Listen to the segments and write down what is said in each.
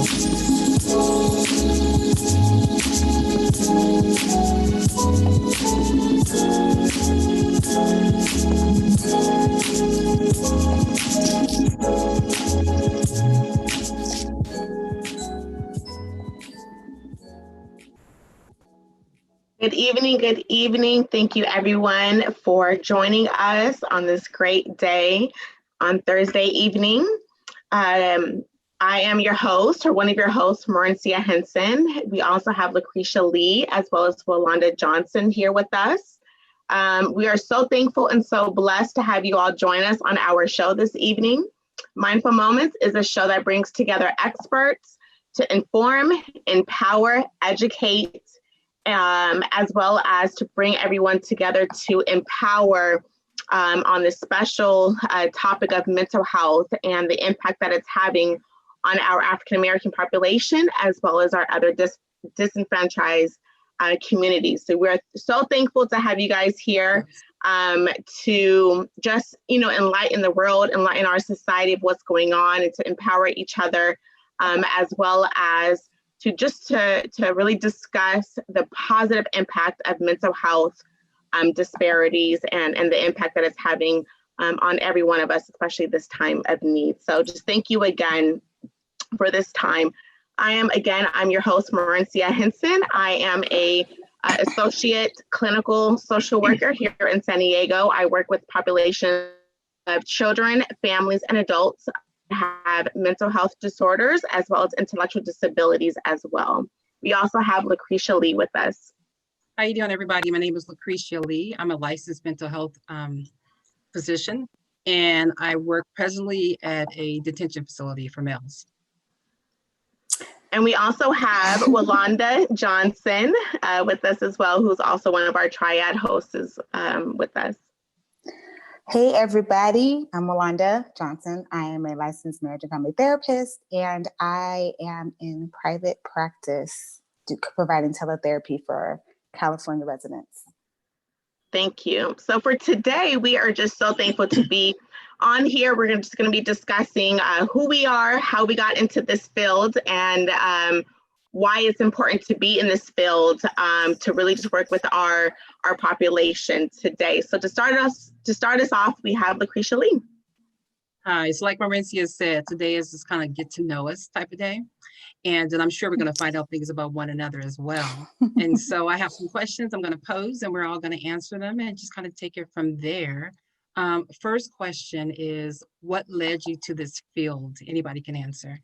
Good evening, good evening. Thank you everyone for joining us on this great day on Thursday evening. I am your host, or one of your hosts, Merencia Henson. We also have Cresheia Lee as well as Walanda Johnson here with us. We are so thankful and so blessed to have you all join us on our show this evening. Mindful Moments is a show that brings together experts to inform, empower, educate, as well as to bring everyone together to empower on this special topic of mental health and the impact that it's having on our African American population, as well as our other disenfranchised communities. So we're so thankful to have you guys here to just, enlighten the world, enlighten our society of what's going on, and to empower each other, as well as to really discuss the positive impact of mental health disparities and the impact that it's having on every one of us, especially this time of need. So just thank you again for this time. I'm your host, Merencia Henson. I am a associate clinical social worker here in San Diego. I work with populations of children, families, and adults have mental health disorders as well as intellectual disabilities as well. We also have Cresheia Lee with us. How you doing, everybody? My name is Cresheia Lee. I'm a licensed mental health physician, and I work presently at a detention facility for males. And we also have Walanda Johnson with us as well, who's also one of our triad hosts with us. Hey, everybody. I'm Walanda Johnson. I am a licensed marriage and family therapist, and I am in private practice providing teletherapy for California residents. Thank you. So for today, we are just so thankful to be on here. We're just going to be discussing who we are, how we got into this field, and why it's important to be in this field to really just work with our population today. So to start us off, we have Cresheia Lee. Hi, it's like Merencia said, today is just kind of get to know us type of day. And then I'm sure we're going to find out things about one another as well. And so I have some questions I'm going to pose, and we're all going to answer them and just kind of take it from there. First question is, what led you to this field? Anybody can answer.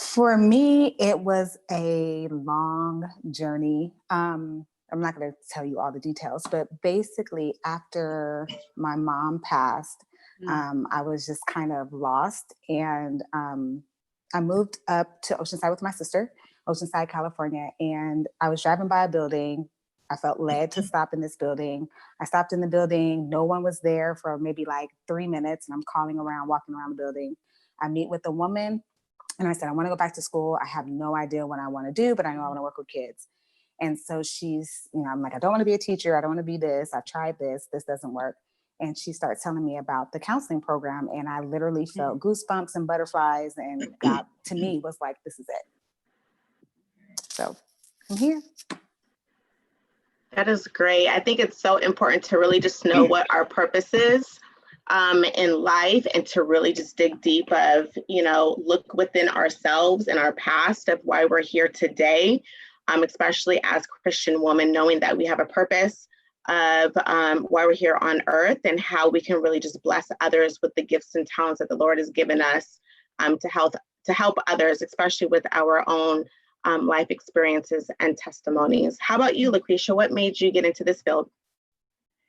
For me, it was a long journey. I'm not going to tell you all the details, but basically after my mom passed, I was just kind of lost. And I moved up to Oceanside with my sister, Oceanside, California. And I was driving by a building. I felt led to stop in this building. I stopped in the building. No one was there for maybe like 3 minutes. And I'm calling around, walking around the building. I meet with a woman. And I said, I want to go back to school. I have no idea what I want to do, but I know I want to work with kids. And so she's, I'm like, I don't want to be a teacher. I don't want to be this. I've tried this. This doesn't work. And she starts telling me about the counseling program. And I literally felt goosebumps and butterflies. And God, to me, was like, this is it. So I'm here. That is great. I think it's so important to really just know what our purpose is in life, and to really just dig deep of, look within ourselves and our past of why we're here today, especially as Christian women, knowing that we have a purpose of why we're here on earth and how we can really just bless others with the gifts and talents that the Lord has given us to help others, especially with our own life experiences and testimonies. How about you, Cresheia? What made you get into this field?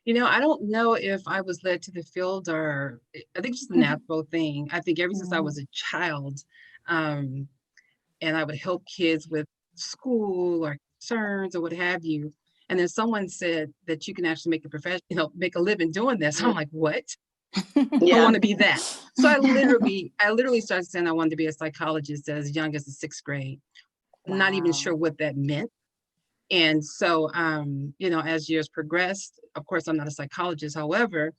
I don't know if I was led to the field, or I think it's just a natural thing. I think ever since I was a child, and I would help kids with school or concerns or what have you. And then someone said that you can actually make a profession, make a living doing this. I'm like, what? Yeah. I want to be that. So I literally started saying I wanted to be a psychologist as young as the 6th grade. Wow. Not even sure what that meant. And so, as years progressed, of course, I'm not a psychologist. However,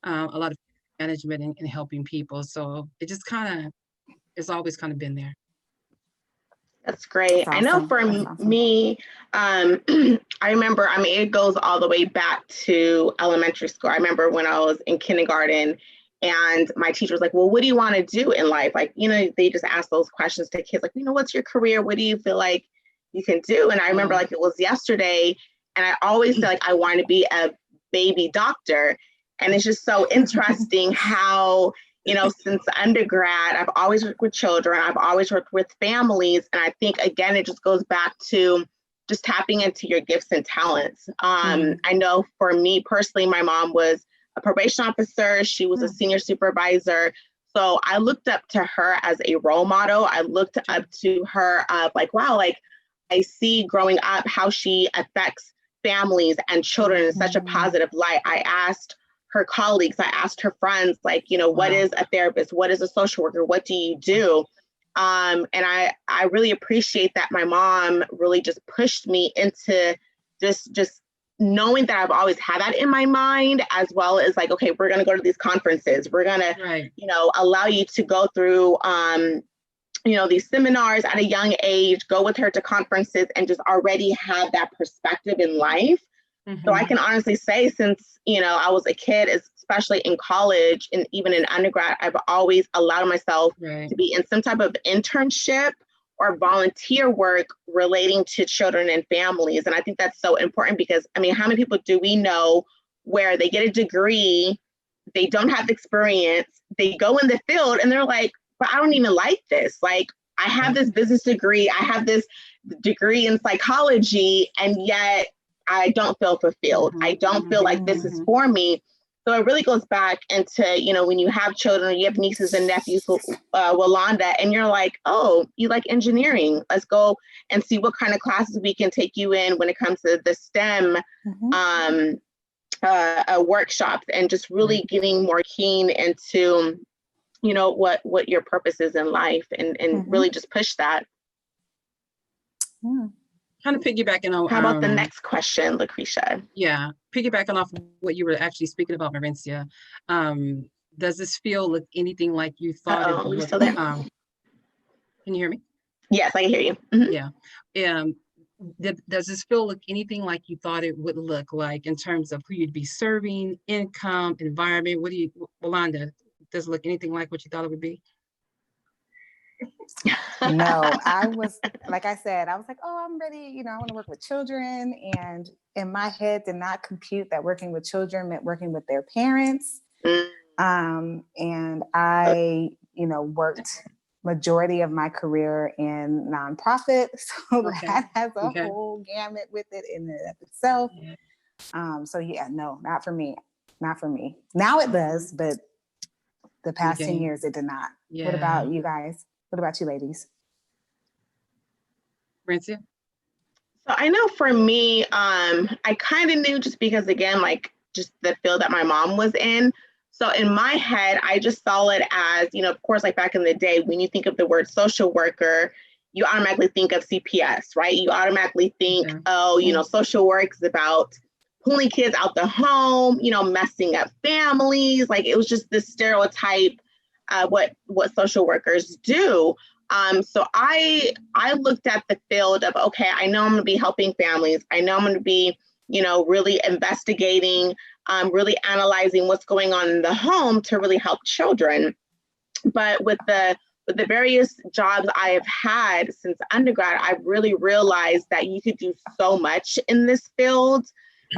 a lot of management and helping people. So it just kind of it's always kind of been there. That's great. That's I know awesome. for That's awesome. me, I remember, I mean, it goes all the way back to elementary school. I remember when I was in kindergarten and my teacher was like, well, what do you want to do in life? Like, you know, they just ask those questions to kids, like, you know, what's your career? What do you feel like you can do? And I remember like it was yesterday, and I always said like, I want to be a baby doctor. And it's just so interesting how, you know, since undergrad, I've always worked with children. I've always worked with families. And I think, again, it just goes back to just tapping into your gifts and talents. I know for me personally, my mom was a probation officer. She was a senior supervisor. So I looked up to her as a role model. I looked up to her like, wow, like I see growing up how she affects families and children in such a positive light. I asked her colleagues, I asked her friends, like, you know, what is a therapist? What is a social worker? What do you do? And I really appreciate that my mom really just pushed me into just knowing that I've always had that in my mind, as well as like, okay, we're going to go to these conferences. We're going to, you know, allow you to go through, you know, these seminars at a young age, go with her to conferences and just already have that perspective in life. So I can honestly say, since, you know, I was a kid, especially in college and even in undergrad, I've always allowed myself to be in some type of internship or volunteer work relating to children and families. And I think that's so important because, I mean, how many people do we know where they get a degree, they don't have experience, they go in the field and they're like, but I don't even like this. Like, I have this business degree, I have this degree in psychology, and yet I don't feel fulfilled. I don't feel like this is for me. So it really goes back into, you know, when you have children, you have nieces and nephews, Walanda, and you're like, oh, you like engineering. Let's go and see what kind of classes we can take you in when it comes to the STEM workshops, and just really getting more keen into, you know, what your purpose is in life, and really just push that. Kind of piggybacking on. How about the next question, Lucretia? Yeah, piggybacking off of what you were actually speaking about, Merencia. Does this feel look anything like you thought it would? Can you hear me? Yes, I can hear you. Yeah. Does this feel look anything like you thought it would look like in terms of who you'd be serving, income, environment? What do you, Walanda? Does it look anything like what you thought it would be? No, I was, like I said, I was like, oh, I'm ready. You know, I want to work with children. And in my head did not compute that working with children meant working with their parents. And I, you know, worked majority of my career in nonprofit. So that has a whole gamut with it in and of itself. So yeah, no, not for me. Not for me. Now it does, but the past 10 years it did not. What about you guys? What about you ladies? Merencia? So I know for me, I kind of knew just because, again, like just the field that my mom was in. So in my head, I just saw it as, you know, of course, like back in the day, when you think of the word social worker, you automatically think of CPS, right? You automatically think, oh, you know, social work is about pulling kids out the home, you know, messing up families. Like it was just this stereotype, what social workers do. So I looked at the field of, okay, I know I'm going to be helping families. I know I'm going to be, you know, really investigating, really analyzing what's going on in the home to really help children. But with the various jobs I have had since undergrad, I've really realized that you could do so much in this field,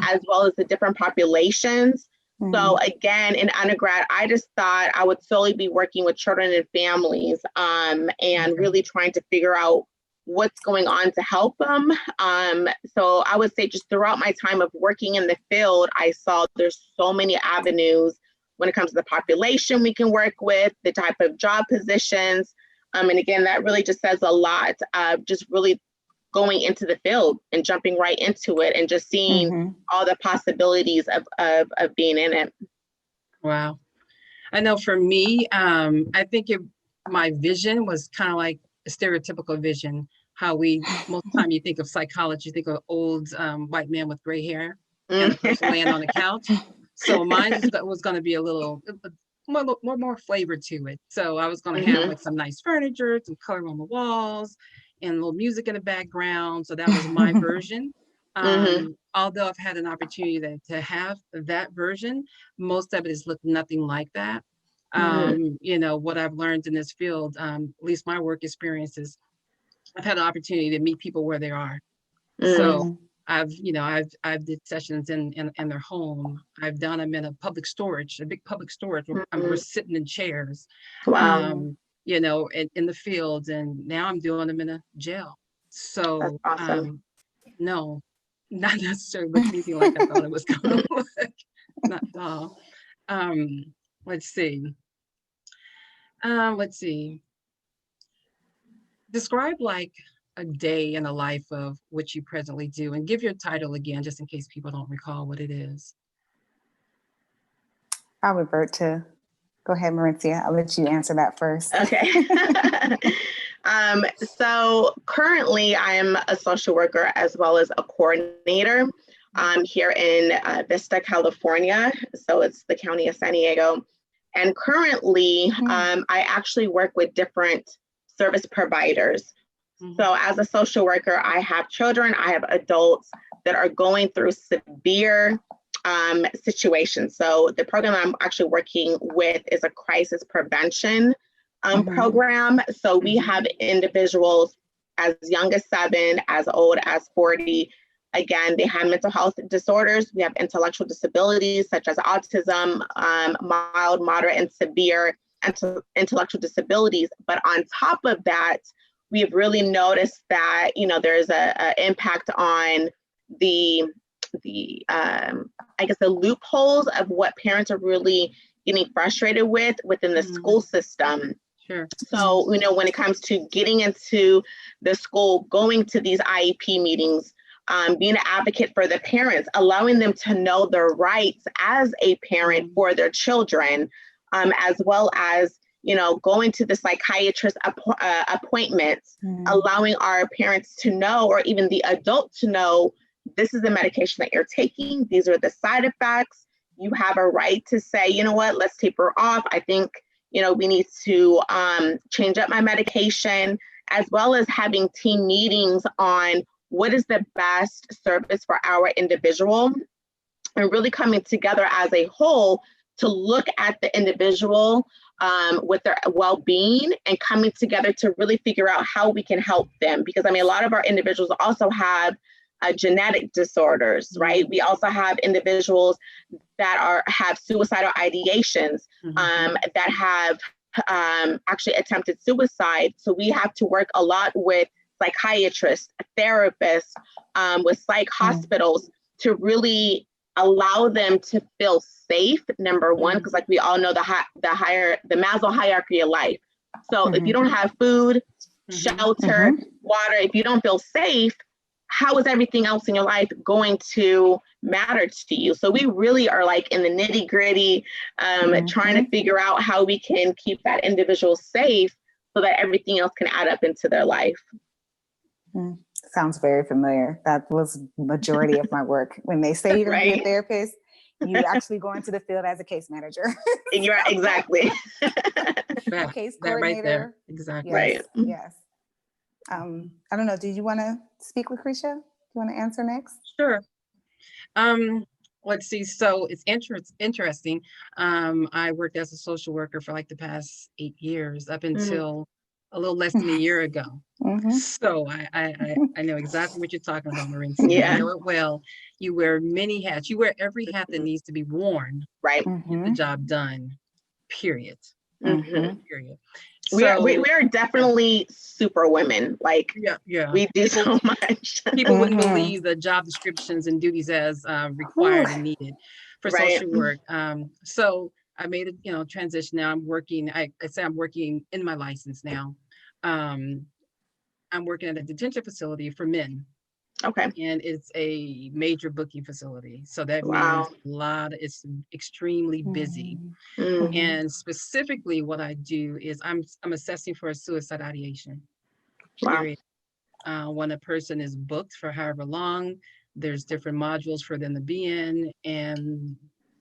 as well as the different populations. So again, in undergrad, I just thought I would solely be working with children and families, and really trying to figure out what's going on to help them. So I would say just throughout my time of working in the field, I saw there's so many avenues when it comes to the population we can work with, the type of job positions. And again, that really just says a lot of just really going into the field and jumping right into it and just seeing all the possibilities of being in it. Wow. I know for me, I think my vision was kind of like a stereotypical vision, how most of the time you think of psychology, you think of old white man with gray hair and the person laying on the couch. So mine was going to be a little more flavor to it. So I was going to have like some nice furniture, some color on the walls, and a little music in the background. So that was my version. Although I've had an opportunity to have that version, most of it has looked nothing like that. You know, what I've learned in this field, at least my work experiences, I've had an opportunity to meet people where they are. So I've did sessions in their home. I've done them in a big public storage where we're sitting in chairs. Wow. You know, in the fields, and now I'm doing them in a jail. So That's awesome. no, not necessarily look anything like I thought it was gonna look. Not at all. Let's see. Let's see. Describe like a day in the life of what you presently do, and give your title again, just in case people don't recall what it is. I'll revert to, go ahead, Merencia. I'll let you answer that first. Okay. So currently I am a social worker as well as a coordinator here in Vista, California. So it's the county of San Diego. And currently I actually work with different service providers. So as a social worker, I have children, I have adults that are going through severe situations. So the program I'm actually working with is a crisis prevention program. So we have individuals as young as 7, as old as 40. Again, they have mental health disorders. We have intellectual disabilities such as autism, mild, moderate, and severe intellectual disabilities. But on top of that, we've really noticed that, you know, there's a impact on the I guess the loopholes of what parents are really getting frustrated with within the school system. Sure. So, you know, when it comes to getting into the school, going to these IEP meetings, being an advocate for the parents, allowing them to know their rights as a parent for their children, as well as, you know, going to the psychiatrist appointments, allowing our parents to know, or even the adult to know, this is the medication that you're taking. These are the side effects. You have a right to say, you know what, let's taper off. I think, you know, we need to change up my medication, as well as having team meetings on what is the best service for our individual, and really coming together as a whole to look at the individual with their well-being, and coming together to really figure out how we can help them. Because I mean, a lot of our individuals also have genetic disorders, right? We also have individuals that have suicidal ideations, that have actually attempted suicide. So we have to work a lot with psychiatrists, therapists, with psych hospitals to really allow them to feel safe, number one, because like we all know the Maslow hierarchy of life. So if you don't have food, shelter, water, if you don't feel safe, how is everything else in your life going to matter to you? So we really are like in the nitty gritty, trying to figure out how we can keep that individual safe so that everything else can add up into their life. Sounds very familiar. That was majority of my work. When they say you're going to be a therapist, you actually go into the field as a case manager. You're exactly. Case coordinator. Right there. Exactly. Yes, right. Yes. I don't know. Did you want to speak, Lucretia? Do you want to answer next? Sure. Let's see. So it's interesting. I worked as a social worker for like the past 8 years, up until a little less than a year ago. So I know exactly what you're talking about, Merencia. Yeah. I know it well. You wear many hats. You wear every hat that needs to be worn. Right. To get the job done. Period. Period. We are definitely super women. Like, we do so much. People wouldn't believe the job descriptions and duties as required and needed for social work. So I made a transition. Now I'm working. I say I'm working in my license now. I'm working at a detention facility for men. Okay. And it's a major booking facility. So that means it's extremely busy. And specifically what I do is I'm assessing for a suicide ideation. Period. When a person is booked for however long, there's different modules for them to be in. And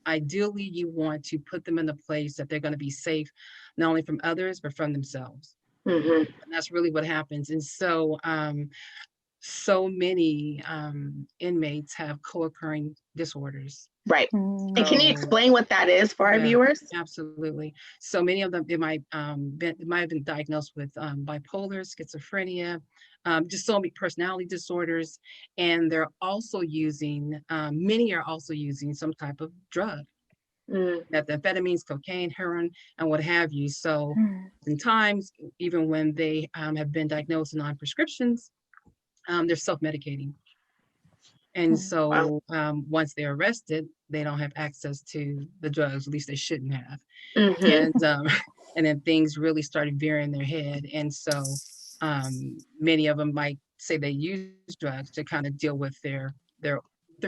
ideally you want to put them in a place that they're going to be safe, not only from others, but from themselves. Mm-hmm. And that's really what happens. And so, so many inmates have co-occurring disorders. Right. Mm. And can you explain what that is for our Yeah, viewers? absolutely. So many of them, it might have been diagnosed with bipolar, schizophrenia, just so many personality disorders, and they're also using many are also using some type of drug, Mm. methamphetamines, cocaine, heroin, and what have you. So, oftentimes, even when they have been diagnosed and on prescriptions, they're self-medicating. And Wow. so once they're arrested, they don't have access to the drugs, at least they shouldn't have. Mm-hmm. And and then things really started veering their head. And so many of them might say they use drugs to kind of deal with their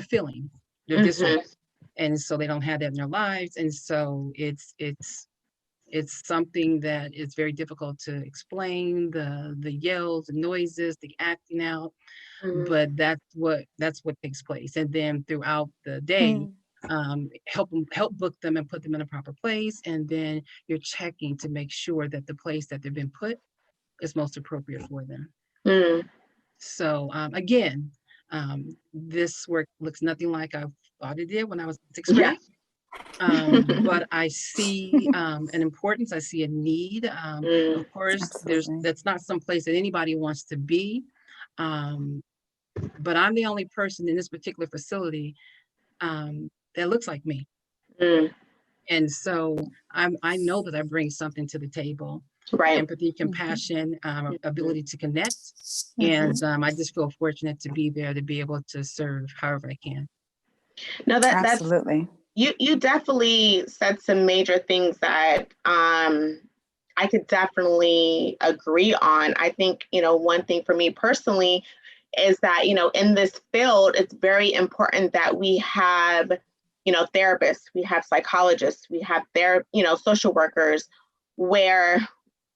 feeling, their Mm-hmm. disorder. And so they don't have that in their lives. And so it's something that is very difficult to explain, the yells, the noises, the acting out, Mm-hmm. but that's what takes place. And then throughout the day, help book them and put them in a proper place. And then you're checking to make sure that the place that they've been put is most appropriate for them. Mm. So again, this work looks nothing like I thought it did when I was in sixth Yeah. grade. But I see an importance. I see a need. Mm. Of course, Absolutely. that's not some place that anybody wants to be. Um, but I'm the only person in this particular facility that looks like me. Mm. And so I know that I bring something to the table: Right. empathy, compassion, Mm-hmm. ability to connect. And I just feel fortunate to be there to be able to serve however I can. No, that's Absolutely. you definitely said some major things that I could definitely agree on. I think, one thing for me personally is that, in this field, it's very important that we have, therapists, we have psychologists, we have social workers, where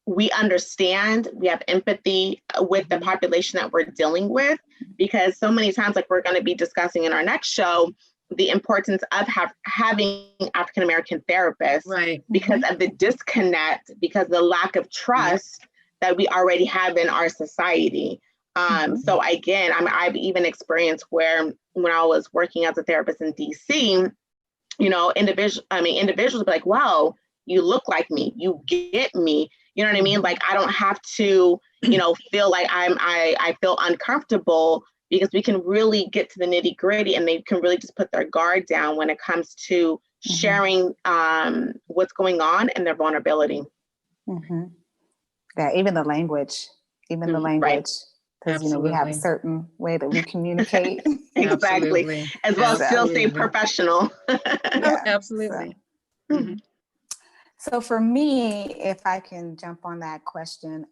we understand, we have empathy with the population that we're dealing with, because so many times, like we're going to be discussing in our next show, the importance of having African American therapists, Right. because of the disconnect, because of the lack of trust that we already have in our society. So again, I've even experienced where when I was working as a therapist in DC, individuals be like, wow, you look like me, you get me. You know what I mean? Like, I don't have to, feel like I feel uncomfortable, because we can really get to the nitty gritty, and they can really just put their guard down when it comes to sharing what's going on and their vulnerability. Yeah, even the language, Right. because we have a Absolutely. certain way that we communicate. Exactly. Absolutely. As well as still stay Absolutely. professional. Yeah. Absolutely. So for me, if I can jump on that question,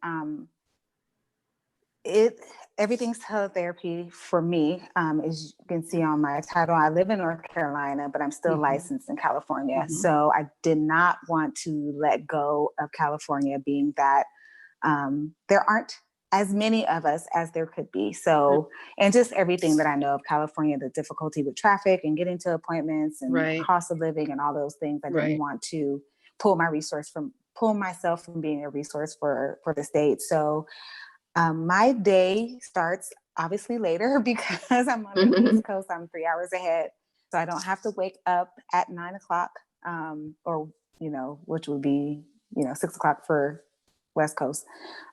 everything's teletherapy for me. As you can see on my title, I live in North Carolina, but I'm still licensed in California. So I did not want to let go of California, being that there aren't as many of us as there could be. So, and just everything that I know of California, the difficulty with traffic and getting to appointments and cost of living and all those things, I didn't want to pull myself from being a resource for the state. So my day starts obviously later because I'm on the East Coast. I'm 3 hours ahead. So I don't have to wake up at 9 o'clock or, which would be, 6 o'clock for West Coast.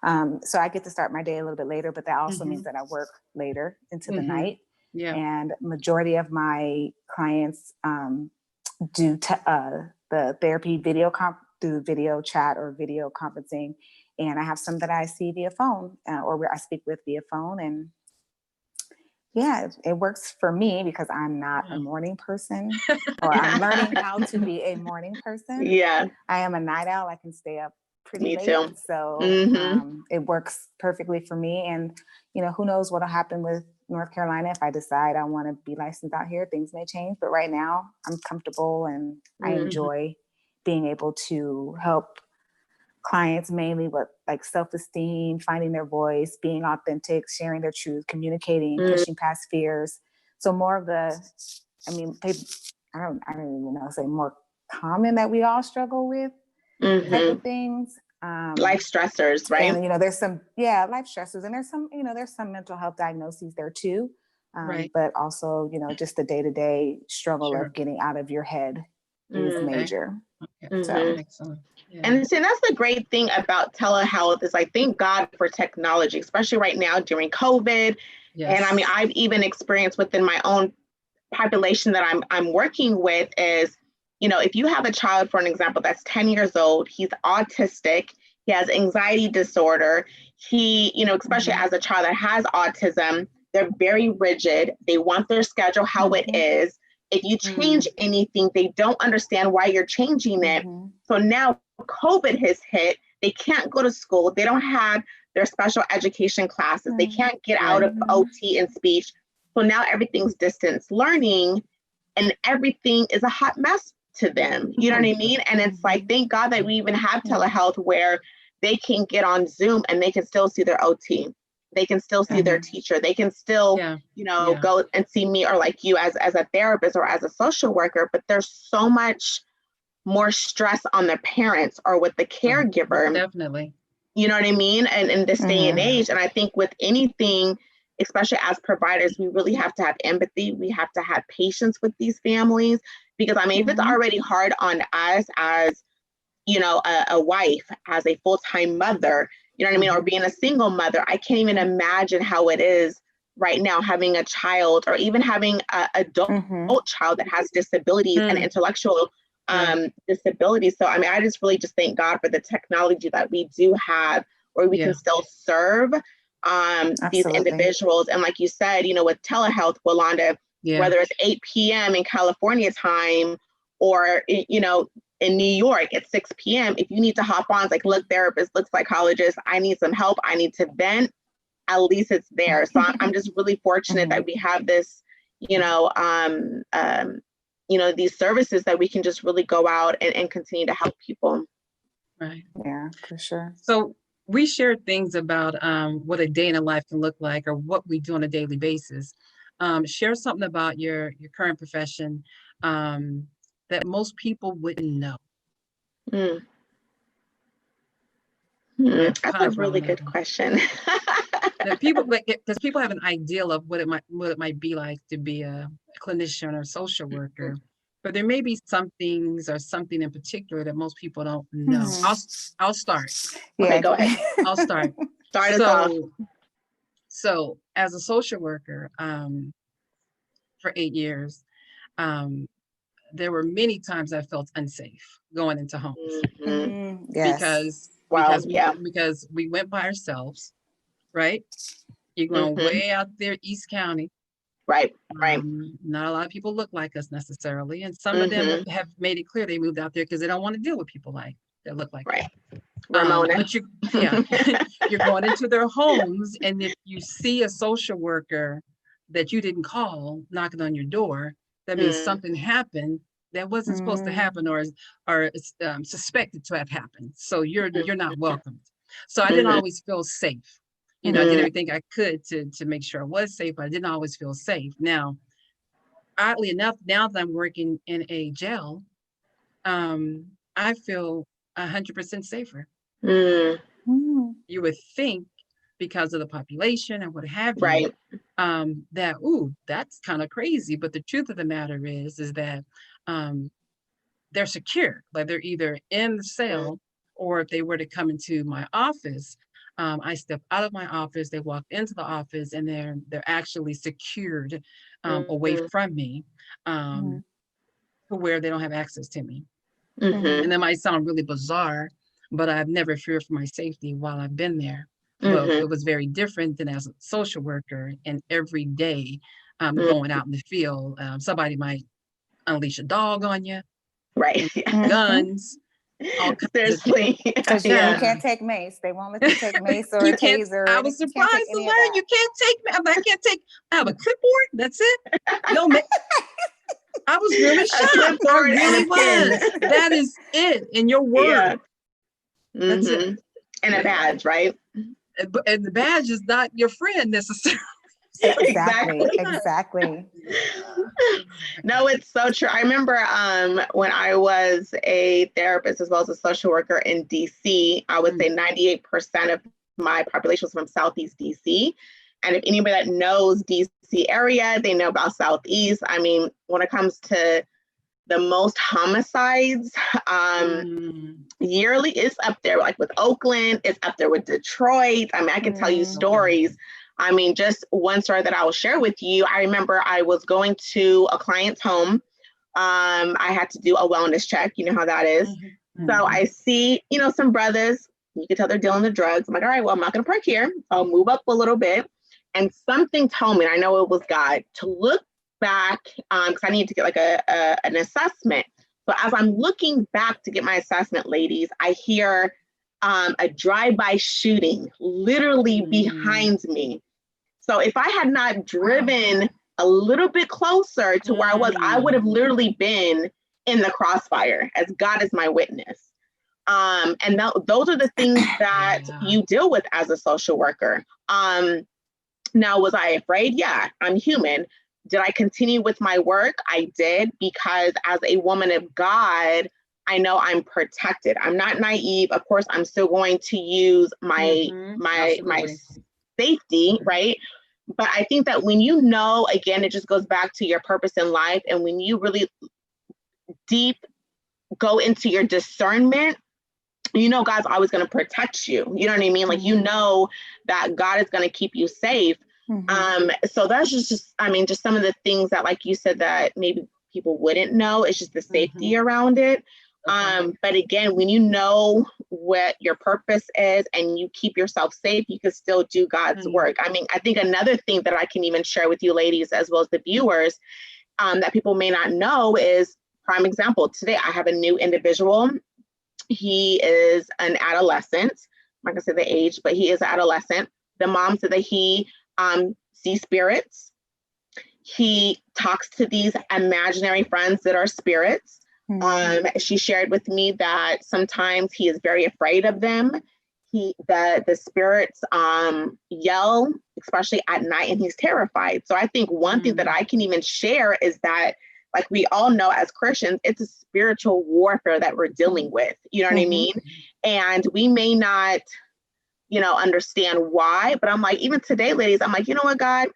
So I get to start my day a little bit later, but that also means that I work later into the night. Yeah. And majority of my clients do the therapy through video chat or video conferencing. And I have some that I see via phone or where I speak with via phone. And yeah, it works for me because I'm not a morning person, or I'm learning how to be a morning person. Yeah. I am a night owl. I can stay up pretty Me late. too. So it works perfectly for me. And, who knows what'll happen with North Carolina. If I decide I want to be licensed out here, things may change. But right now I'm comfortable and I enjoy being able to help clients mainly with like self-esteem, finding their voice, being authentic, sharing their truth, communicating, pushing past fears. So more of I don't even know, say more common that we all struggle with type of things. Life stressors, right? And, there's some, life stressors, and there's some mental health diagnoses there too. Right. But also, just the day-to-day struggle Sure. of getting out of your head is major. Okay. So, excellent. Yeah. And see, that's the great thing about telehealth is thank God for technology, especially right now during COVID. Yes. And I mean, I've even experienced within my own population that I'm working with is, if you have a child, for an example, that's 10 years old, he's autistic, he has anxiety disorder, he, especially as a child that has autism, they're very rigid. They want their schedule how it is. If you change anything, they don't understand why you're changing it. So now COVID has hit, they can't go to school. They don't have their special education classes. They can't get out of OT and speech. So now everything's distance learning and everything is a hot mess to them. You know what I mean? And it's thank God that we even have telehealth where they can get on Zoom and they can still see their OT. They can still see their teacher. They can still, go and see me or like you as a therapist or as a social worker, but there's so much more stress on the parents or with the caregiver. Definitely. You know what I mean? And in this day and age, and I think with anything, especially as providers, we really have to have empathy. We have to have patience with these families because I mean, if it's already hard on us as, a wife, as a full-time mother, you know what I mean? Or being a single mother, I can't even imagine how it is right now having a child or even having an adult child that has disabilities and intellectual disabilities. So, I mean, I really just thank God for the technology that we do have where we can still serve these individuals. And like you said, with telehealth, Walanda, whether it's 8 p.m. in California time or, in New York at 6 p.m., if you need to hop on, it's like, look, therapist, look, psychologist, I need some help. I need to vent. At least it's there. So I'm just really fortunate that we have this, these services that we can just really go out and continue to help people. Right. Yeah, for sure. So we shared things about what a day in a life can look like or what we do on a daily basis. Share something about your current profession that most people wouldn't know. That's a really good question. That people, because people have an ideal of what it might be like to be a clinician or social worker, but there may be some things or something in particular that most people don't know. I'll start. Okay, go ahead. I'll start. Start us off. So as a social worker for 8 years, there were many times I felt unsafe going into homes because we went by ourselves, right? You're going way out there, East County. Right. Not a lot of people look like us necessarily. And some of them have made it clear they moved out there because they don't want to deal with people that look like us. Ramona. But you're going into their homes. And if you see a social worker that you didn't call knocking on your door, that means something happened that wasn't supposed to happen or suspected to have happened. So you're not welcomed. So I didn't always feel safe. I did everything I could to make sure I was safe, but I didn't always feel safe. Now, oddly enough, now that I'm working in a jail, I feel 100% safer. You would think because of the population and what have you, that's kind of crazy. But the truth of the matter is that they're secure. Like they're either in the cell or if they were to come into my office, I step out of my office, they walk into the office and they're actually secured away from me to where they don't have access to me. And that might sound really bizarre, but I've never feared for my safety while I've been there. But it was very different than as a social worker and every day going out in the field. Somebody might unleash a dog on you. Right. Guns. Seriously. Because you can't take mace. They won't let you take mace or a taser. I was surprised to learn you can't take mace. I have a clipboard. That's it. No mace. I was really shocked. I really was. That is it. In your word. Yeah. That's it. And a badge, right? And the badge is not your friend necessarily. Exactly. No, it's so true. I remember when I was a therapist as well as a social worker in DC, I would say 98% of my population was from Southeast DC. And if anybody that knows DC area, they know about Southeast. I mean, when it comes to the most homicides yearly, it's up there like with Oakland, it's up there with Detroit. I mean, I can tell you stories. I mean, just one story that I will share with you. I remember I was going to a client's home. I had to do a wellness check. You know how that is. So I see, some brothers, you can tell they're dealing with drugs. I'm like, all right, well, I'm not going to park here. I'll move up a little bit. And something told me, and I know it was God, to look back because I need to get like an assessment. So as I'm looking back to get my assessment, ladies, I hear a drive-by shooting literally behind me. So if I had not driven a little bit closer to where I would have literally been in the crossfire, as God is my witness. And those are the things that you deal with as a social worker. Now, was I afraid? Yeah, I'm human. Did I continue with my work? I did, because as a woman of God, I know I'm protected. I'm not naive. Of course, I'm still going to use my safety, right? But I think that when again, it just goes back to your purpose in life. And when you really deep go into your discernment, God's always going to protect you. You know what I mean? Like, that God is going to keep you safe. So that's just some of the things that, like you said, that maybe people wouldn't know. It's just the safety around it. But again, when you know what your purpose is and you keep yourself safe, you can still do God's work. I mean, I think another thing that I can even share with you ladies, as well as the viewers, that people may not know is, prime example, today I have a new individual. He is an adolescent. I'm not gonna say the age, but he is an adolescent. The mom said that he sees spirits. He talks to these imaginary friends that are spirits. She shared with me that sometimes he is very afraid of them. The spirits yell, especially at night, and he's terrified. So I think one thing that I can even share is that, like we all know as Christians, it's a spiritual warfare that we're dealing with. You know what I mean? And we may not, understand why, but I'm like, even today, ladies, I'm like, you know what, God,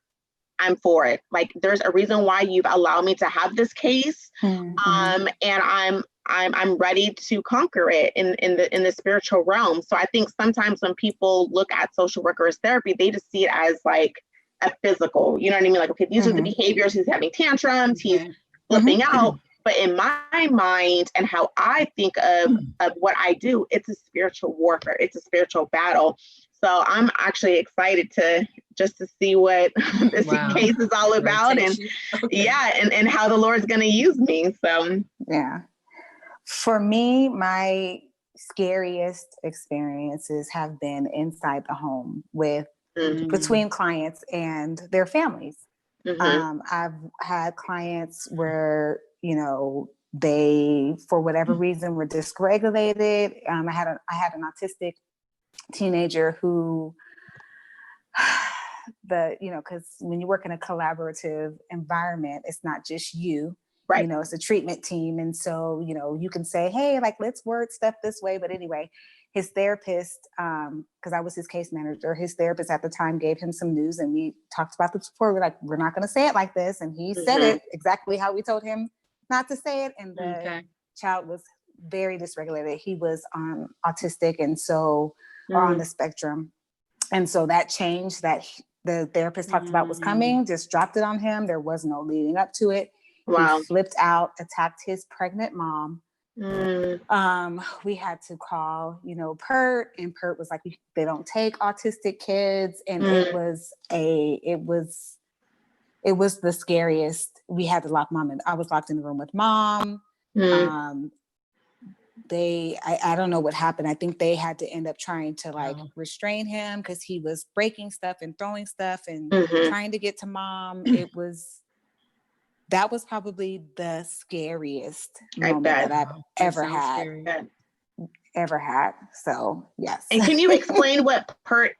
I'm for it. Like, there's a reason why you've allowed me to have this case. And I'm ready to conquer it in the spiritual realm. So I think sometimes when people look at social worker as therapy, they just see it as like a physical, you know what I mean? Like, okay, these are the behaviors. He's having tantrums. He's flipping out. But in my mind and how I think of what I do, it's a spiritual warfare. It's a spiritual battle. So I'm actually excited to see what this case is all about, and and how the Lord's going to use me. So for me, my scariest experiences have been inside the home with between clients and their families. I've had clients where, they, for whatever reason, were dysregulated. I had an autistic teenager who, because when you work in a collaborative environment, it's not just you. Right. It's a treatment team. And so, you can say, hey, like, let's word stuff this way. But anyway, his therapist, because I was his case manager, his therapist at the time gave him some news, and we talked about this before. We're like, we're not going to say it like this. And he said it exactly how we told him not to say it. And the child was very dysregulated. He was autistic, and so, or on the spectrum. And so that change that the therapist talked about was coming, just dropped it on him. There was no leading up to it. Wow. He flipped out, attacked his pregnant mom. We had to call, PERT, and PERT was like, they don't take autistic kids. And it was the scariest. We had to lock mom in. I was locked in the room with mom. I don't know what happened. I think they had to end up trying to restrain him because he was breaking stuff and throwing stuff and trying to get to mom. That was probably the scariest moment that I've ever had. So yes. And can you explain what PERT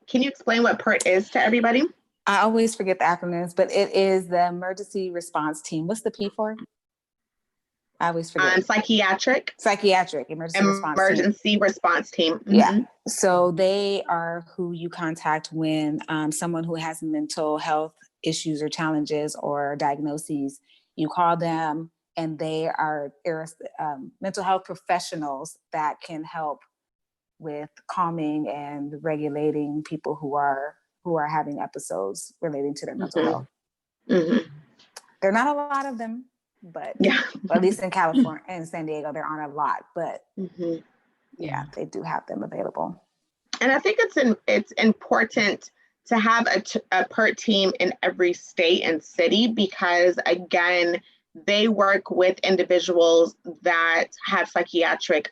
is to everybody? I always forget the acronyms, but it is the emergency response team. What's the P for? I always forget. Psychiatric emergency response team. Mm-hmm. Yeah. So they are who you contact when someone who has mental health issues or challenges or diagnoses, you call them, and they are mental health professionals that can help with calming and regulating people who are having episodes relating to their mental health. Mm-hmm. There are not a lot of them, but yeah, at least in California and San Diego, there aren't a lot, but mm-hmm. yeah, they do have them available. And I think it's important to have a PERT team in every state and city, because again, they work with individuals that have psychiatric,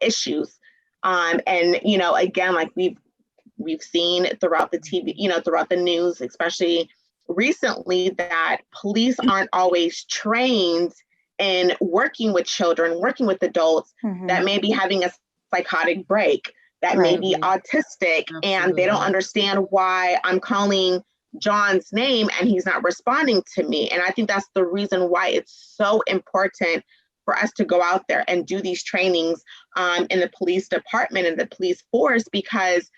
issues. And, again, like we've seen throughout the TV, throughout the news, especially recently, that police aren't always trained in working with children, working with adults that may be having a psychotic break, that may be autistic. Absolutely. And they don't understand why I'm calling John's name and he's not responding to me. And I think that's the reason why it's so important for us to go out there and do these trainings in the police department and the police force, because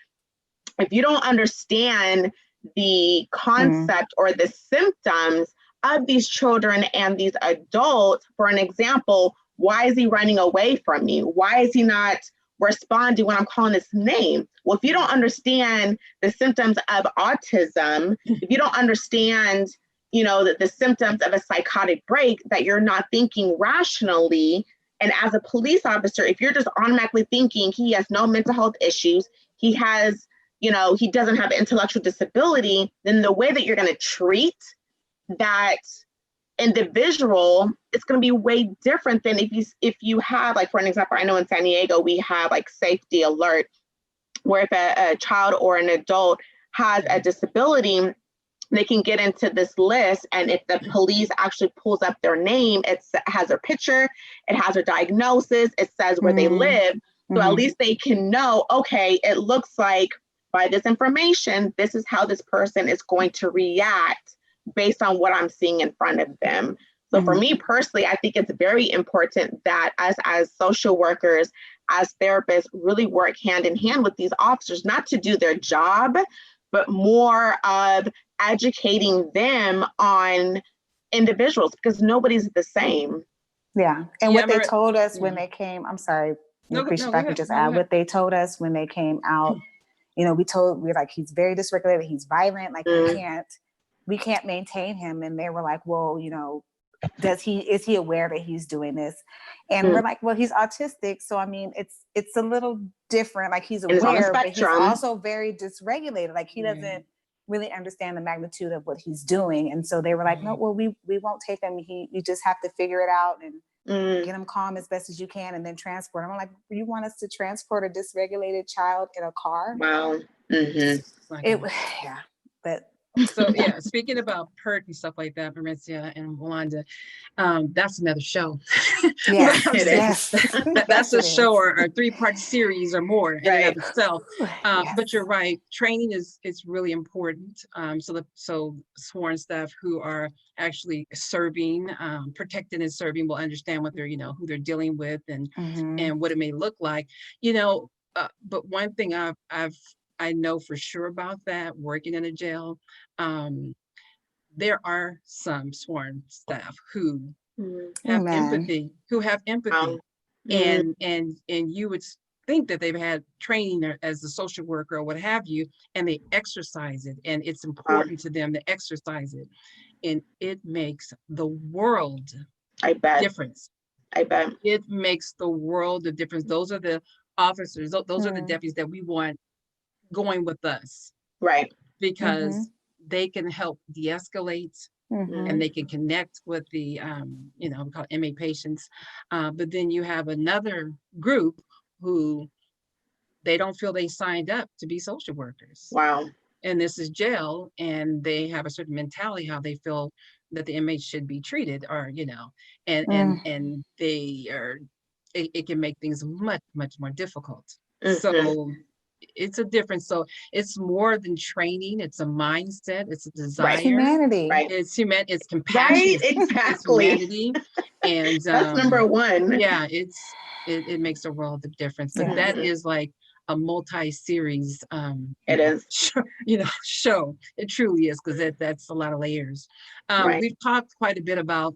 if you don't understand the concept or the symptoms of these children and these adults, for an example, why is he running away from me? Why is he not responding when I'm calling his name? Well, if you don't understand the symptoms of autism, if you don't understand, the symptoms of a psychotic break, that you're not thinking rationally. And as a police officer, if you're just automatically thinking he has no mental health issues, he has, he doesn't have intellectual disability, then the way that you're going to treat that individual, it's going to be way different than if you have, like, for an example, I know in San Diego, we have like safety alert, where if a child or an adult has a disability, they can get into this list. And if the police actually pulls up their name, it has their picture, it has their diagnosis, it says where they live. So at least they can know, okay, it looks like by this information, this is how this person is going to react based on what I'm seeing in front of them. So for me personally, I think it's very important that us as social workers, as therapists, really work hand in hand with these officers, not to do their job, but more of educating them on individuals, because nobody's the same. Yeah. And what they told us when they came, I'm sorry, if I could just add, what they told us when they came out, we're like, he's very dysregulated, he's violent, like we can't maintain him. And they were like, well, is he aware that he's doing this? And we're like, well, he's autistic. So, I mean, it's a little different. Like, he's aware, but he's also very dysregulated. Like, he doesn't really understand the magnitude of what he's doing. And so they were like, no, well, we won't take him. You just have to figure it out and get him calm as best as you can, and then transport him. I'm like, you want us to transport a dysregulated child in a car? Wow. But so speaking about PERT and stuff like that, Merencia and Walanda, that's another show. Yes. That's a show or a 3-part series or more in and of itself. But you're right, training is really important. So sworn staff who are actually serving, protecting and serving, will understand what they're, who they're dealing with and what it may look like. But one thing I know for sure about that, working in a jail, there are some sworn staff who have empathy, and you would think that they've had training as a social worker or what have you, and they exercise it, and it's important to them to exercise it, and it makes the world difference. I bet it makes the world of difference. Those are the officers, those are the deputies that we want going with us, right? Because they can help de-escalate, and they can connect with the we call MA patients, but then you have another group who they don't feel they signed up to be social workers. Wow. And this is jail, and they have a certain mentality how they feel that the inmates should be treated, or and they are, it can make things much more difficult. So it's a difference. So it's more than training. It's a mindset. It's a desire. Humanity. Right. It's compassion. Right. It's Exactly. humanity. And That's number one. yeah, it makes a world of difference. But that is like a multi-series It is. show. It truly is, because that's a lot of layers. Right. We've talked quite a bit about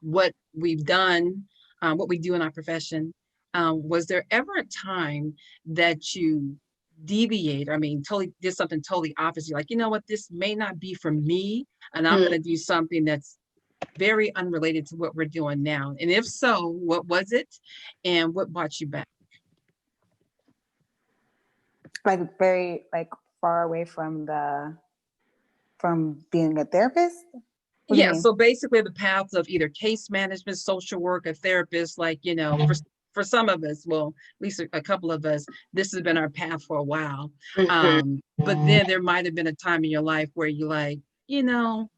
what we've done, what we do in our profession. Was there ever a time that you deviate? I mean, totally did something totally opposite. You're like, you know what, this may not be for me, and I'm going to do something that's very unrelated to what we're doing now. And if so, what was it, and what brought you back? Like very far away from being a therapist? Yeah, so basically the paths of either case management, social work, a therapist, like, for some of us, well, at least a couple of us, this has been our path for a while. But then there might have been a time in your life where you're like, I'm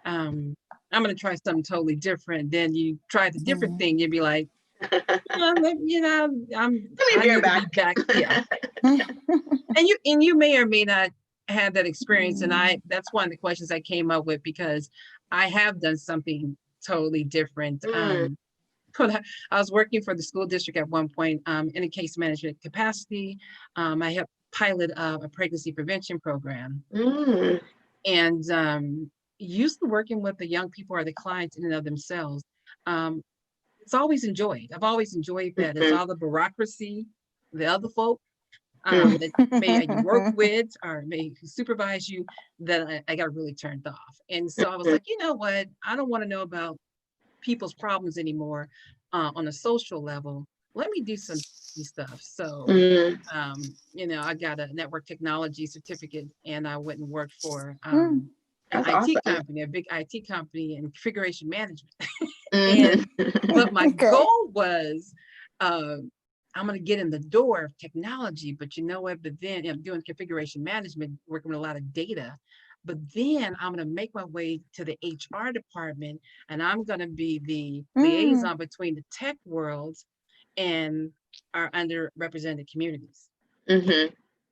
going to try something totally different. Then you try the different thing. You'd be like, I'm Let me be back. Yeah. and you may or may not have that experience. And that's one of the questions I came up with, because I have done something totally different. But I was working for the school district at one point in a case management capacity. I helped pilot a pregnancy prevention program. And used to working with the young people or the clients in and of themselves. It's always enjoyed. I've always enjoyed that. It's all the bureaucracy, the other folk that may you work with or may supervise you, that I got really turned off. And so I was like, you know what? I don't want to know about people's problems anymore on a social level. Let me do some stuff. So, I got a network technology certificate, and I went and worked for an IT company, a big IT company in configuration management. But my goal was, I'm going to get in the door of technology, but you know what? But then I'm doing configuration management, working with a lot of data. But then I'm going to make my way to the HR department, and I'm going to be the liaison between the tech worlds and our underrepresented communities.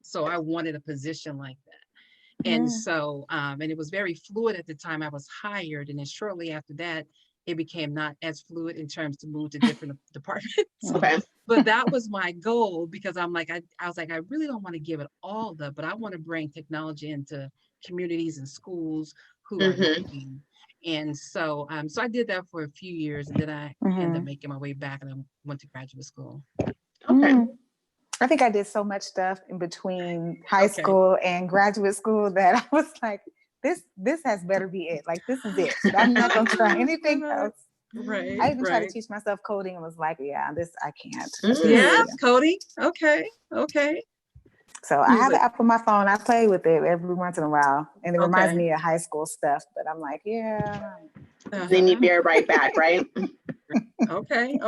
So I wanted a position like that. And so, and it was very fluid at the time I was hired. And then shortly after that, it became not as fluid in terms to move to different departments. But that was my goal, because I'm like, I was like, I really don't want to give it all up, but I want to bring technology into communities and schools who are looking. And so, so I did that for a few years, and then I ended up making my way back, and I went to graduate school. I think I did so much stuff in between high school and graduate school that I was like, this has better be it. Like, this is it. I'm not going to try anything else. Right. I even tried to teach myself coding and was like, this I can't. Coding. Okay. So I have an app on my phone. I play with it every once in a while, and it reminds me of high school stuff. But I'm like, Then you bear right back, right? Okay.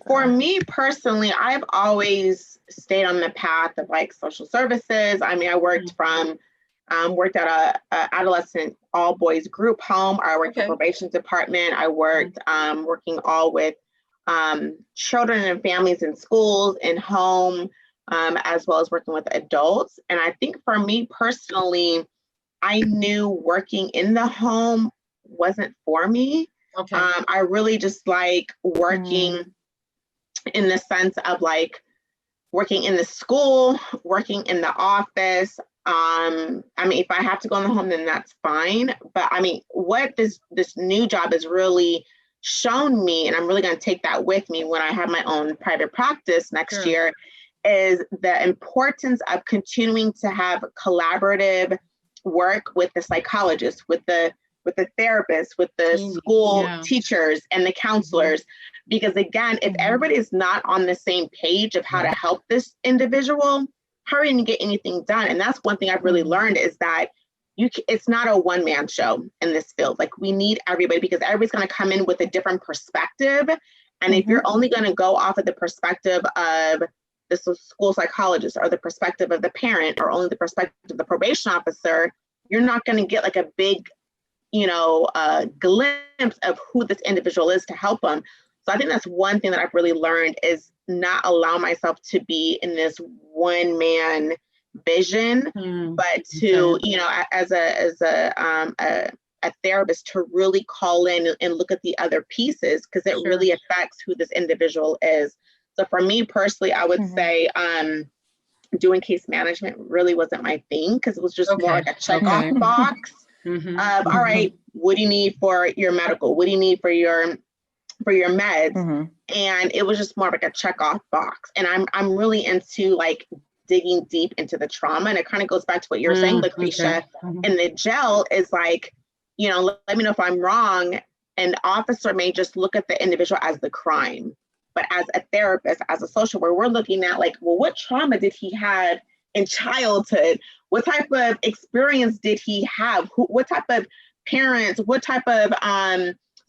For me personally, I've always stayed on the path of like social services. I mean, I worked worked at a adolescent all boys group home. I worked in the probation department. I worked working all with children and families in schools and home, as well as working with adults. And I think for me personally, I knew working in the home wasn't for me. I really just like working in the sense of like working in the school, working in the office. I mean, if I have to go in the home, then that's fine. But I mean, what this new job has really shown me, and I'm really going to take that with me when I have my own private practice next year, is the importance of continuing to have collaborative work with the psychologists, with the therapists, with the school teachers and the counselors. Because again, if everybody is not on the same page of how to help this individual, how are you going to get anything done? And that's one thing I've really learned, is that it's not a one-man show in this field. Like, we need everybody, because everybody's going to come in with a different perspective. And if you're only going to go off of the perspective of the school psychologist, or the perspective of the parent, or only the perspective of the probation officer, you're not going to get like a big, glimpse of who this individual is to help them. So I think that's one thing that I've really learned is not allow myself to be in this one man vision, but to, you know, as a therapist, to really call in and look at the other pieces, because it really affects who this individual is. So for me personally, I would say doing case management really wasn't my thing, because it was just more like a check off box of, all right, what do you need for your medical? What do you need for your meds? And it was just more like a check off box. And I'm really into like digging deep into the trauma. And it kind of goes back to what you were saying, Lucretia, in the jail is like, you know, let me know if I'm wrong. An officer may just look at the individual as the crime, but as a therapist, as a social worker, we're looking at like, well, what trauma did he have in childhood? What type of experience did he have? What type of parents, what type of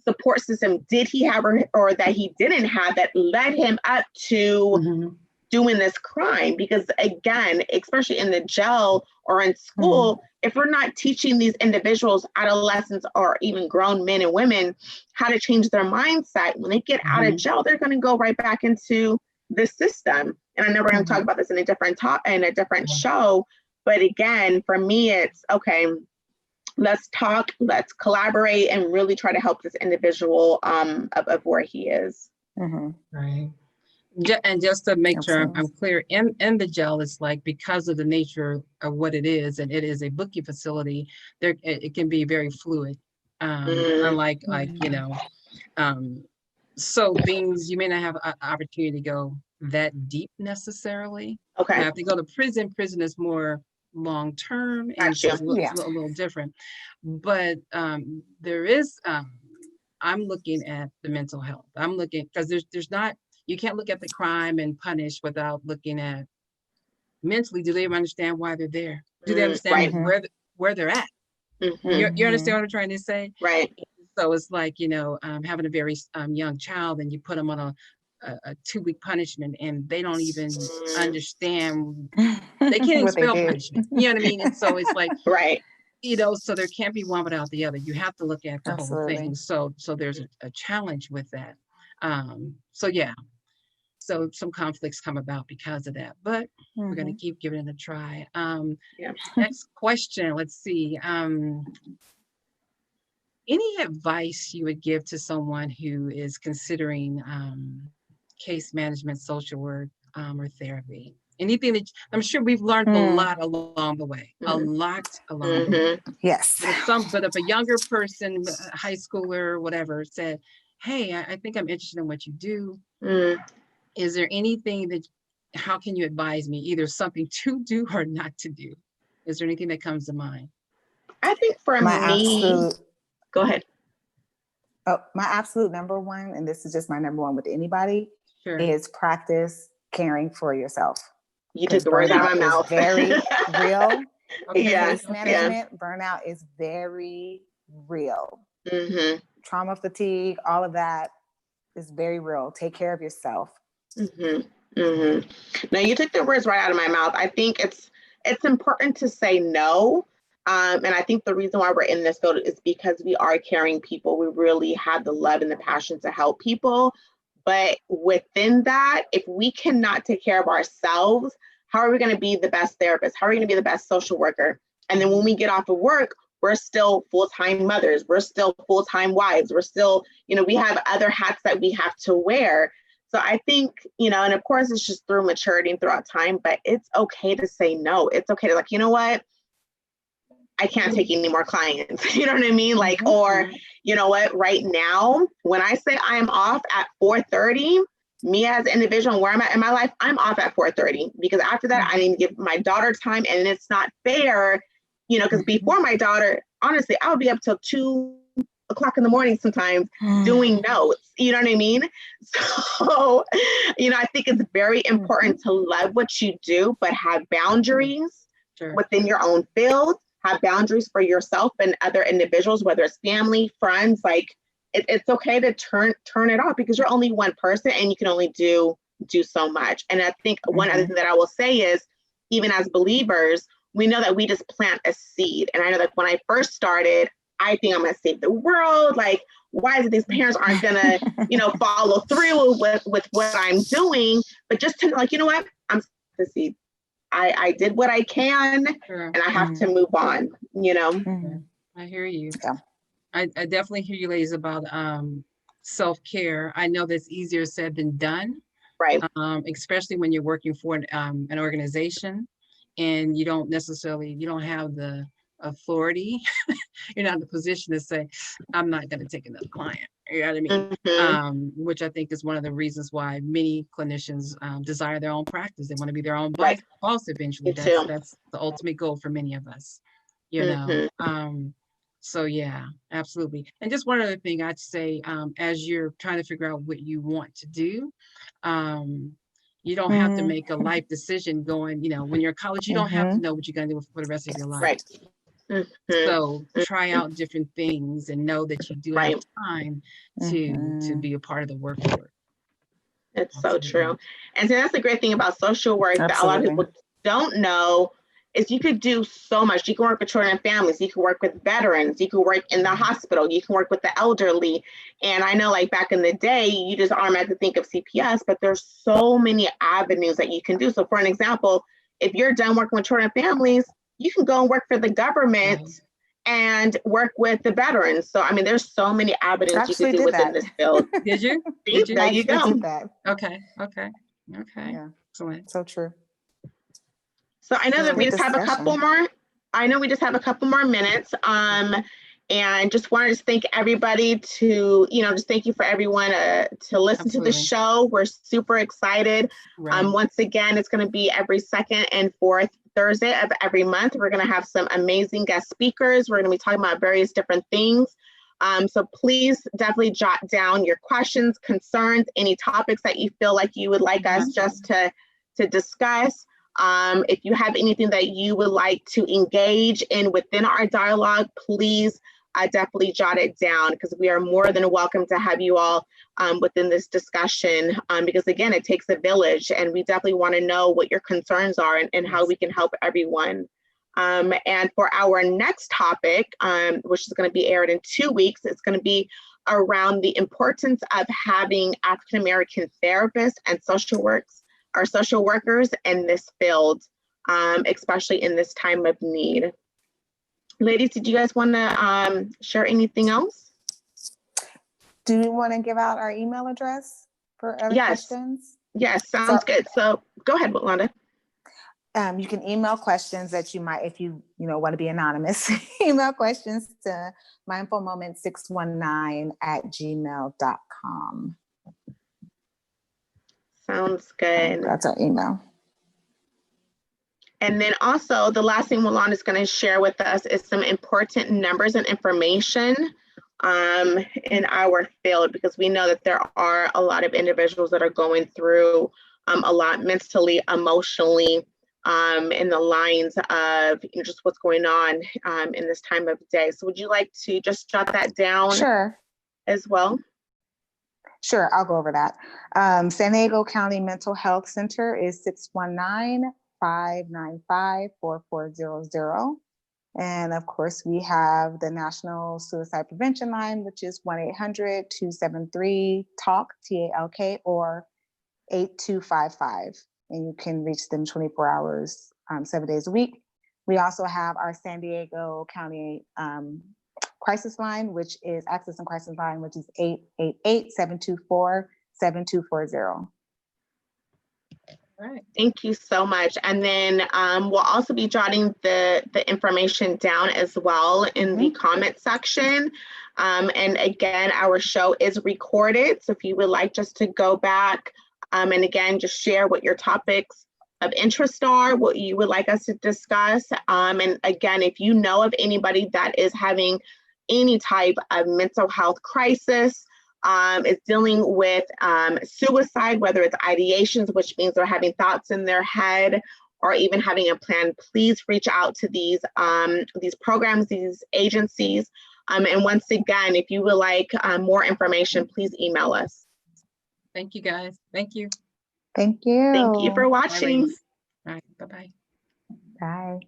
support system did he have or that he didn't have that led him up to doing this crime? Because again, especially in the jail or in school, if we're not teaching these individuals, adolescents, or even grown men and women, how to change their mindset, when they get out of jail, they're going to go right back into the system. And I know we're going to talk about this in a different show. But again, for me, it's okay, let's talk, let's collaborate, and really try to help this individual of where he is. Right. And just to make sure I'm clear, in the jail, it's like, because of the nature of what it is, and it is a booking facility, there it can be very fluid. Unlike you know, so things you may not have an opportunity to go that deep necessarily. Now, if you go to prison is more long term, and so it's a little different. But there is I'm looking at the mental health. I'm looking, because there's not, you can't look at the crime and punish without looking at mentally, do they understand why they're there? Do they understand where they're at? You understand what I'm trying to say? Right. So it's like, you know, having a very young child, and you put them on a 2-week punishment, and they don't even understand, they can't even spell punishment. You know what I mean? And so it's like, you know, so there can't be one without the other. You have to look at the whole thing. So there's a challenge with that. So yeah, so some conflicts come about because of that, but we're going to keep giving it a try. Next question, let's see. Any advice you would give to someone who is considering case management, social work, or therapy? Anything that, I'm sure we've learned a lot along the way, a lot along the way. Yes. But if a younger person, high schooler, whatever, said, hey, I think I'm interested in what you do. Is there anything that, how can you advise me, either something to do or not to do? Is there anything that comes to mind? I think for me, go ahead. Oh, my absolute number one, and this is just my number one with anybody, is practice caring for yourself. You took the words out of my mouth. Very real. Case management, burnout is very real. Trauma, fatigue, all of that is very real. Take care of yourself. Now, you took the words right out of my mouth. I think it's important to say no. And I think the reason why we're in this field is because we are caring people. We really have the love and the passion to help people. But within that, if we cannot take care of ourselves, how are we going to be the best therapist? How are we going to be the best social worker? And then when we get off of work, we're still full-time mothers. We're still full-time wives. We're still, you know, we have other hats that we have to wear. So I think, you know, and of course it's just through maturity and throughout time, but it's okay to say no. It's okay to, like, you know what? I can't take any more clients. You know what I mean? Like, or, you know what, right now, when I say I am off at 4:30, me as an individual and where I'm at in my life, I'm off at 4:30, because after that, I need to give my daughter time, and it's not fair, you know, because before my daughter, honestly, I would be up till 2 o'clock in the morning sometimes doing notes. You know what I mean? So, you know, I think it's very important to love what you do, but have boundaries within your own field. Have boundaries for yourself and other individuals, whether it's family, friends. Like, it's okay to turn it off, because you're only one person and you can only do so much. And I think one other thing that I will say is, even as believers, we know that we just plant a seed. And I know that when I first started, I think I'm going to save the world. Like, why is it these parents aren't going to, follow through with what I'm doing? But just to like, you know what? I'm to see. I did what I can, Sure. and I have to move on, I hear you. Yeah. I definitely hear you ladies about self-care. I know that's easier said than done. Right. Especially when you're working for an organization and you don't have the authority. You're not in the position to say, I'm not going to take another client. You know what I mean? Mm-hmm. Which I think is one of the reasons why many clinicians desire their own practice. They want to be their own Right. boss eventually. Me too. That's the ultimate goal for many of us, Mm-hmm. So yeah, absolutely. And just one other thing I'd say, as you're trying to figure out what you want to do, you don't have to make a life decision going, when you're in college, you don't have to know what you're going to do for the rest of your life. Right. Mm-hmm. So try out different things and know that you do have time to be a part of the workforce. It's so true. And so that's the great thing about social work that a lot of people don't know is you could do so much. You can work with children and families. You can work with veterans. You can work in the hospital. You can work with the elderly. And I know like back in the day, you just automatically think of CPS, but there's so many avenues that you can do. So for an example, if you're done working with children and families, you can go and work for the government and work with the veterans. So, I mean, there's so many avenues you can do within this field. Did you? There you go. Okay. Yeah. Excellent. So true. So I know that we just have a couple more. I know we just have a couple more minutes. And just wanted to thank everybody to, just thank you for everyone to listen to the show. We're super excited. Once again, it's going to be every second and fourth Thursday of every month. We're going to have some amazing guest speakers. We're going to be talking about various different things. So please definitely jot down your questions, concerns, any topics that you feel like you would like us just to discuss. If you have anything that you would like to engage in within our dialogue, please definitely jot it down, because we are more than welcome to have you all within this discussion, because again, it takes a village, and we definitely want to know what your concerns are and how we can help everyone. And for our next topic, which is going to be aired in 2 weeks, it's going to be around the importance of having African-American therapists and social workers in this field, especially in this time of need. Ladies, did you guys want to share anything else? Do you want to give out our email address for other questions? Yes, sounds good. So go ahead, Walanda. You can email questions that you might, if you want to be anonymous, email questions to mindfulmoment619@gmail.com. Sounds good. That's our email. And then also the last thing Walanda is going to share with us is some important numbers and information in our field, because we know that there are a lot of individuals that are going through a lot mentally, emotionally, in the lines of just what's going on in this time of day. So would you like to just jot that down? Sure. As well? Sure, I'll go over that. San Diego County Mental Health Center is 619-595-4400. And of course, we have the National Suicide Prevention Line, which is 1-800-273-TALK, TALK, or 8255. And you can reach them 24 hours, 7 days a week. We also have our San Diego County Crisis Line, which is Access and Crisis Line, which is 888-724-7240. All right, thank you so much. And then we'll also be jotting the information down as well in the comment section. And again, our show is recorded. So if you would like just to go back and again, just share what your topics of interest are, what you would like us to discuss. And again, if you know of anybody that is having any type of mental health crisis, is dealing with suicide, whether it's ideations, which means they're having thoughts in their head, or even having a plan, please reach out to these programs, these agencies. And once again, if you would like more information, please email us. Thank you, guys. Thank you. Thank you. Thank you for watching. All right, bye-bye. Bye.